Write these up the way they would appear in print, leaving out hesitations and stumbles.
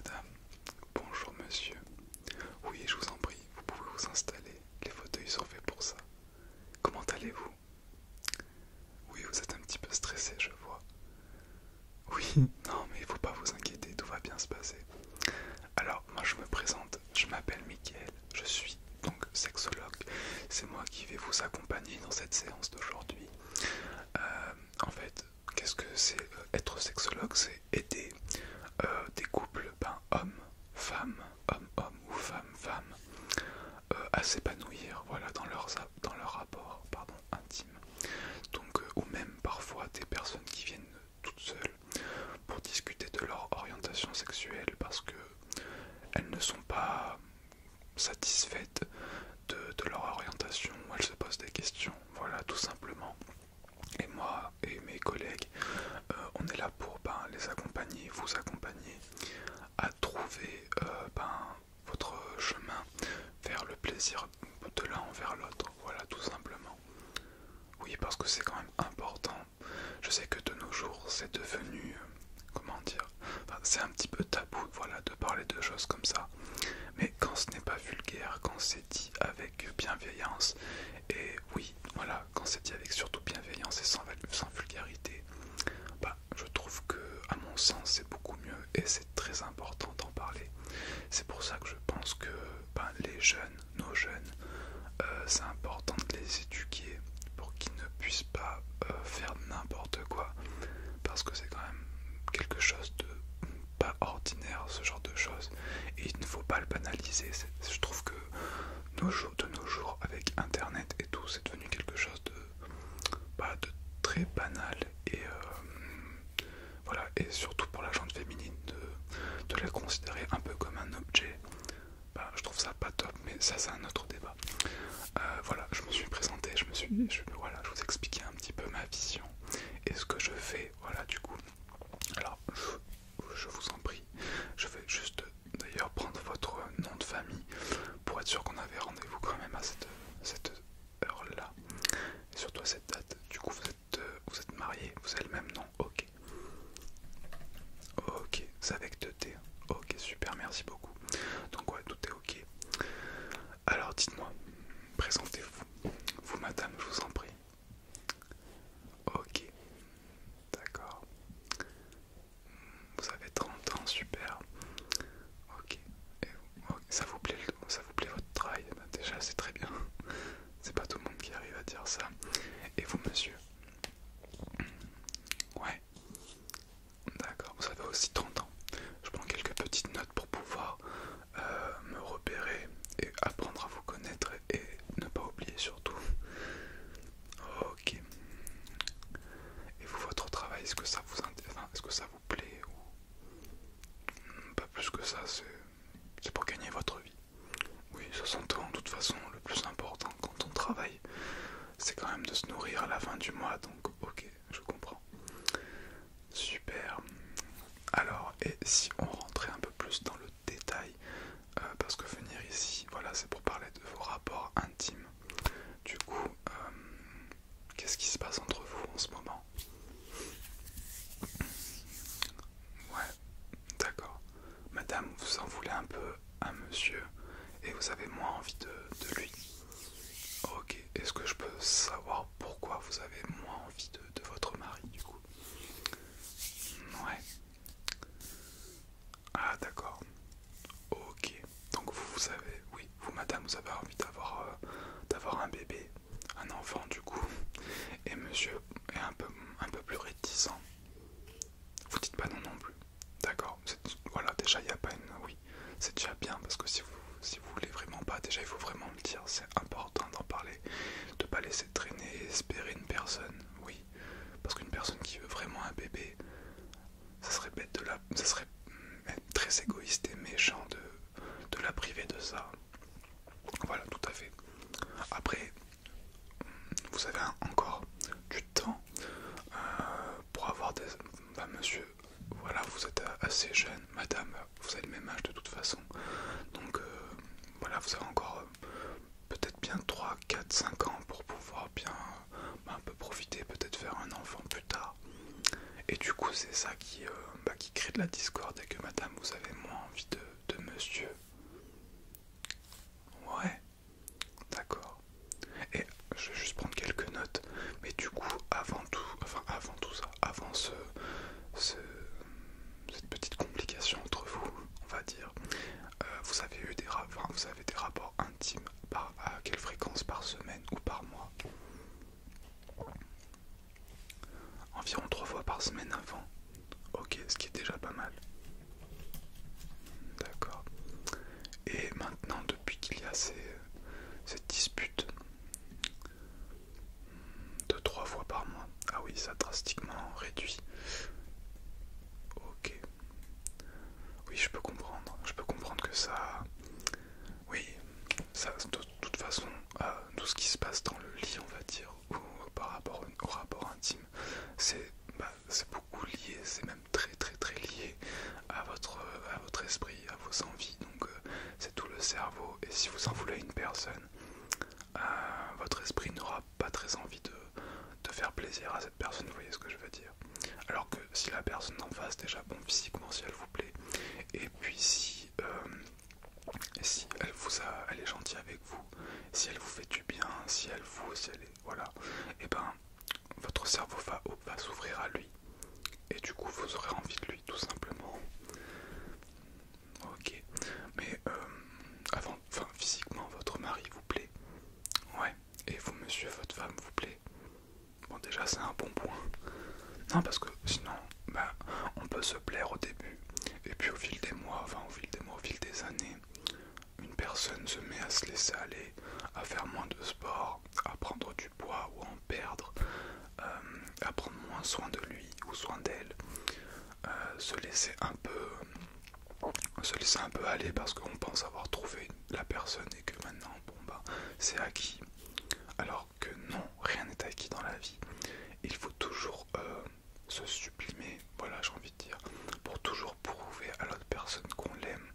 madame. Bonjour monsieur. Oui, je vous en prie, vous pouvez vous installer. Les fauteuils sont faits pour ça. Comment allez-vous? Oui, vous êtes un petit peu stressé, je vois. Oui, non, mais il faut pas vous inquiéter, tout va bien se passer. Alors, moi je me présente, je m'appelle Mickaël, je suis donc sexologue. C'est moi qui vais vous accompagner dans cette séance d'aujourd'hui. En fait, qu'est-ce que c'est être sexologue? C'est aider des couples, hommes-hommes ou femmes-femmes, à s'épanouir, voilà, dans leur rapport, intime. Donc, ou même parfois des personnes qui viennent toutes seules pour discuter de leur orientation sexuelle parce que elles ne sont pas satisfaites de leur orientation, ou elles se posent des questions, voilà, tout simplement. Et moi et mes collègues, on est là pour les accompagner, vous accompagner à trouver votre chemin vers le plaisir de l'un envers l'autre, voilà, tout simplement. Oui, parce que c'est quand même important. Je sais que de nos jours, c'est devenu, comment dire, c'est un petit peu tabou, voilà, de parler de choses comme ça. Mais quand ce n'est pas vulgaire, quand c'est dit avec bienveillance, et oui, voilà, quand c'est dit avec surtout bienveillance et sans vulgarité, je trouve que, à mon sens, c'est beaucoup mieux et c'est très important d'en parler. C'est pour ça que je pense que les jeunes, nos jeunes, c'est important de les éduquer pour qu'ils ne puissent pas faire n'importe quoi, parce que c'est quand même quelque chose de pas ordinaire, ce genre de choses, et il ne faut pas le banaliser. Je trouve que de nos jours, avec internet et tout, c'est devenu quelque chose de très banal, et voilà, et surtout pour la gente féminine de la considérer un peu comme un objet. Je trouve ça pas top, mais ça c'est un autre débat. Voilà, je me suis présenté, voilà, je vous expliquais un petit peu ma vision et ce que je fais, voilà, du coup. Alors, je vous en prie, je vais juste d'ailleurs prendre votre nom de famille pour être sûr qu'on avait rendez-vous quand même à cette heure-là, et surtout à cette date. Du coup, vous êtes marié, vous avez le même nom, ok. Ok, c'est avec 2T. Ok, super, merci beaucoup. Donc ouais, tout est ok. Alors dites-moi, présentez-vous. Vous madame, je vous en prie. Ok, d'accord. Vous avez 30 ans, super. Ok. Et ok, ça vous plaît votre travail? Déjà, c'est très bien. C'est pas tout le monde qui arrive à dire ça. Et vous, monsieur? Ouais, d'accord. Vous avez aussi 30 ans. Je prends quelques petites notes pour pouvoir me repérer et apprendre à vous connaître et ne pas oublier surtout. Ok. Et vous, votre travail, est-ce que ça vous intéresse, est-ce que ça vous plaît, ou pas plus que ça? C'est pour gagner votre vie. Oui, ça s'entend. De toute façon, le plus important quand on travaille, c'est quand même de se nourrir à la fin du mois. Donc, ok, je comprends. Super. Alors, et si on rentrait un peu plus dans le détail, parce que venir ici, voilà, c'est pour parler de vos rapports intimes. Du coup, qu'est-ce qui se passe entre vous en ce moment? Ouais, d'accord. Madame, vous en voulez un peu à monsieur et vous avez moins envie de lui. Ok, est-ce que je peux savoir pourquoi vous avez moins envie de votre mari du coup? Ouais. Ah d'accord. Ok. Donc vous savez, oui, vous madame, vous avez envie d'avoir un bébé, un enfant du coup. Et monsieur est un peu plus réticent. Vous dites pas non non plus. D'accord. Voilà, déjà il n'y a pas une. Oui, c'est déjà bien parce que si vous voulez vraiment pas, déjà il faut vraiment le dire. C'est important d'en parler, de pas laisser traîner et espérer une personne. Oui, parce qu'une personne qui veut vraiment un bébé, ça serait même très égoïste et méchant de la priver de ça. Voilà, tout à fait. Après, vous avez encore du temps pour avoir des. Monsieur, voilà, vous êtes assez jeune, madame, vous avez le même âge de toute façon. Donc, voilà, vous avez encore peut-être bien 3, 4, 5 ans pour pouvoir bien un peu profiter, peut-être faire un enfant plus tard. Et du coup, c'est ça qui crée de la discorde et que madame, vous avez moins envie monsieur. Ouais, d'accord. Et je vais juste prendre quelques notes. Mais du coup, avant tout ça, avant ce- cette petite complication entre vous, on va dire, vous avez eu vous avez des rapports intimes à quelle fréquence par semaine ou par mois? Environ 3 fois par semaine avant. Ok, ce qui est déjà pas mal. D'accord. Et maintenant, depuis qu'il y a cette dispute de 3 fois par mois, ah oui, ça a drastiquement réduit. Ok. Oui, je peux comprendre. Je peux comprendre que ça... Oui, ça, de toute façon, tout ce qui se passe dans le lit, on va dire, ou par rapport au rapport intime, c'est beaucoup lié, c'est même très très très lié à votre esprit, à vos envies. Donc c'est tout le cerveau. Et si vous en voulez à une personne, votre esprit n'aura pas très envie de faire plaisir à cette personne, vous voyez ce que je veux dire. Alors que si la personne en face, déjà, bon, physiquement, si elle vous plaît, et puis si elle est gentille avec vous, si elle vous fait du bien, si elle est, voilà, et ben, votre cerveau va s'ouvrir à lui, et du coup, vous aurez envie de lui, tout simplement. Ok, mais physiquement, votre mari vous plaît? Ouais, et vous, monsieur, votre femme vous plaît? Bon, déjà, c'est un bon point. Non, parce que sinon, on peut se plaire au début, et puis au fil des mois, au fil des années, une personne se met à se laisser aller, à faire moins de sport, à prendre du poids ou à en perdre, à prendre moins soin de lui ou soin d'elle, se laisser un peu aller parce qu'on pense avoir trouvé la personne et que maintenant, c'est acquis. Alors que non, rien n'est acquis dans la vie. Il faut toujours se sublimer, voilà, j'ai envie de dire, pour toujours prouver à l'autre personne qu'on l'aime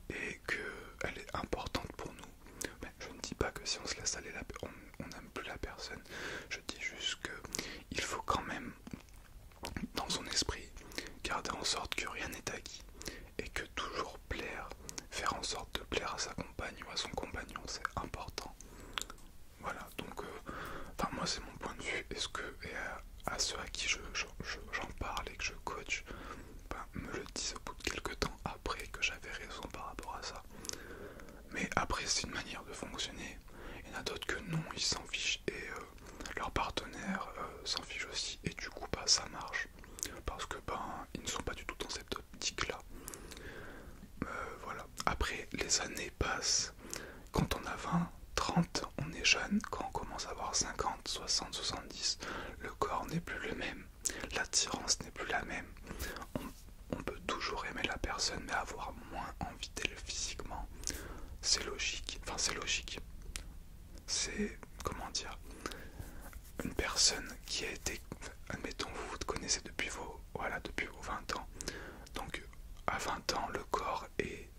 et qu'elle est importante pour nous. Mais je ne dis pas que si on se laisse aller, on n'aime plus la personne. Je dis juste qu'il faut quand même, dans son esprit, garder en sorte que rien n'est acquis et que toujours plaire, faire en sorte de plaire à sa compagne ou à son compagnon, c'est important. Voilà, donc, moi c'est mon point de vue. Est-ce que, à ceux à qui j'en parle et que je coach, me le disent au bout de quelques temps après que j'avais raison par rapport à ça. Mais après, c'est une manière de fonctionner. Il y en a d'autres que non, ils s'en fichent et leur partenaire s'en fiche aussi. Et du coup, ça marche. Parce que ils ne sont pas du tout dans cette optique-là. Voilà. Après, les années passent. Quand on a 20, 30, on est jeune. Quand on commence à avoir 50, 60, 70, le corps n'est plus le même. L'attirance n'est plus la même. On peut toujours aimer la personne, mais avoir moins envie d'elle physiquement. C'est logique. Enfin, c'est logique. C'est, comment dire, une personne qui a été, admettons, vous connaissez depuis vos 20 ans. Donc, à 20 ans, le corps est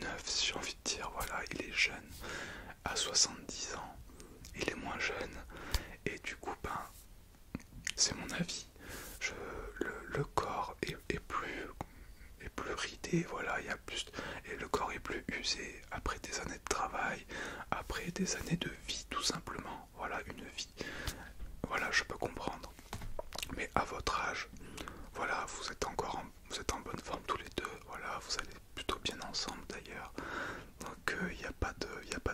neuf, si j'ai envie de dire. Voilà, il est jeune. À 70 ans, il est moins jeune. Et du coup, c'est mon avis. Le corps est plus ridé, voilà, il y a plus, et le corps est plus usé après des années de travail, après des années de vie, tout simplement. Voilà, une vie. Voilà, je peux comprendre. Mais à votre âge, voilà, vous êtes en bonne forme tous les deux. Voilà, vous allez plutôt bien ensemble d'ailleurs. Donc il n'y a pas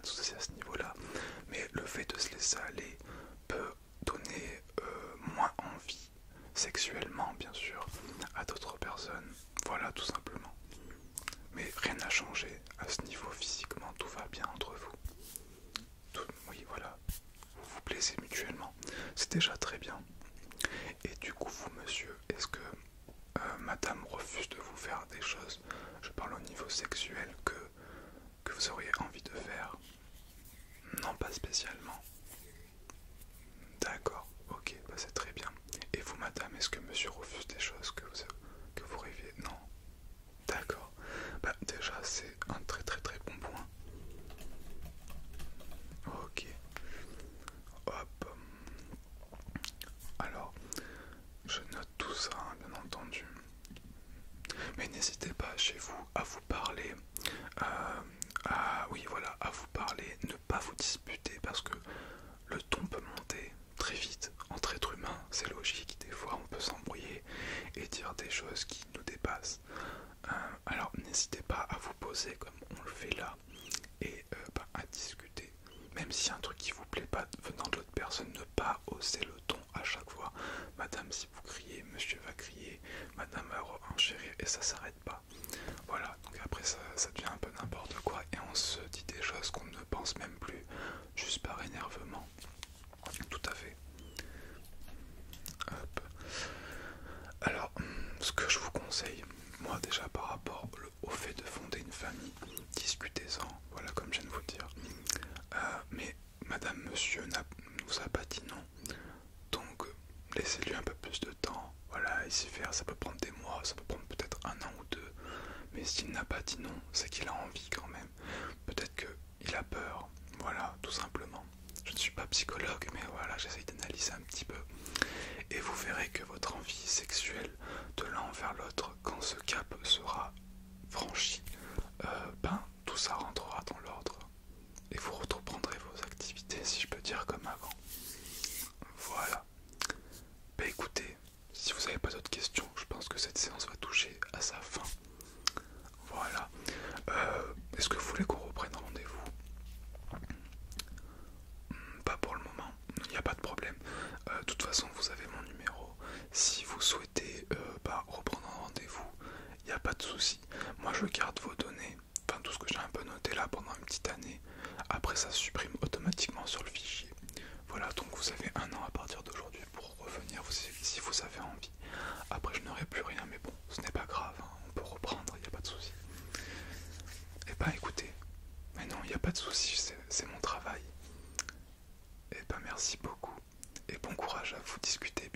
de souci à ce niveau-là. Mais le fait de se laisser aller peut donner moins envie, sexuellement bien sûr, à d'autres personnes. Voilà, tout simplement. Mais rien n'a changé à ce niveau physiquement, tout va bien entre vous. Oui, voilà, vous vous plaisez mutuellement. C'est déjà très bien. Et du coup, vous, monsieur, est-ce que madame refuse de vous faire des choses, je parle au niveau sexuel, que vous auriez envie de faire? Non, pas spécialement. D'accord, ok, c'est très bien. Et vous, madame, est-ce que monsieur refuse des choses que vous rêviez? Non. D'accord. Déjà, c'est un très très très bon point. Ok. Hop. Alors, je note tout ça, hein, bien entendu. Mais n'hésitez n'hésitez pas à vous poser comme on le fait là et à discuter. Même si un truc qui vous plaît pas venant de l'autre personne, ne pas hausser le ton à chaque fois. Madame, si vous criez, monsieur va crier, madame va enchérir et ça s'arrête pas. Voilà, donc après ça devient un peu n'importe quoi et on se dit des choses qu'on ne pense même plus, juste par énervement. Tout à fait. Hop. Alors, ce que je vous conseille, moi déjà par rapport au fait de fonder une famille, discutez-en, voilà comme je viens de vous le dire. Mais madame, monsieur nous a pas dit non, donc laissez-lui un peu plus de temps, voilà, ici faire, ça peut prendre des mois, ça peut prendre peut-être un an ou deux, mais s'il n'a pas dit non, c'est qu'il a envie quand même, peut-être qu'il a peur, voilà, tout simplement. Je ne suis pas psychologue, mais voilà, j'essaye d'analyser un petit peu, et vous verrez que votre envie sexuelle de l'un envers l'autre, quand ce cap sera franchi, tout ça rentrera dans l'ordre. Et vous reprendrez vos activités, si je peux dire, comme avant. Voilà. Bah écoutez, si vous n'avez pas d'autres questions, je pense que cette séance va toucher à sa fin. Voilà. Est-ce que vous voulez qu'on reprenne rendez-vous? Pas pour le moment, il n'y a pas de problème. De toute façon, vous avez mon numéro. Si vous souhaitez reprendre un rendez-vous, il n'y a pas de souci. Moi, je garde vos données, enfin tout ce que j'ai un peu noté là pendant une petite année. Après, ça se supprime automatiquement sur le fichier. Voilà, donc vous avez un an à partir d'aujourd'hui pour revenir si vous avez envie. Après, je n'aurai plus rien, mais bon, ce n'est pas grave, hein, on peut reprendre, il n'y a pas de souci. Et bah écoutez, mais non, il n'y a pas de souci, c'est mon travail. Et bah merci beaucoup, et bon courage à vous, discutez bien.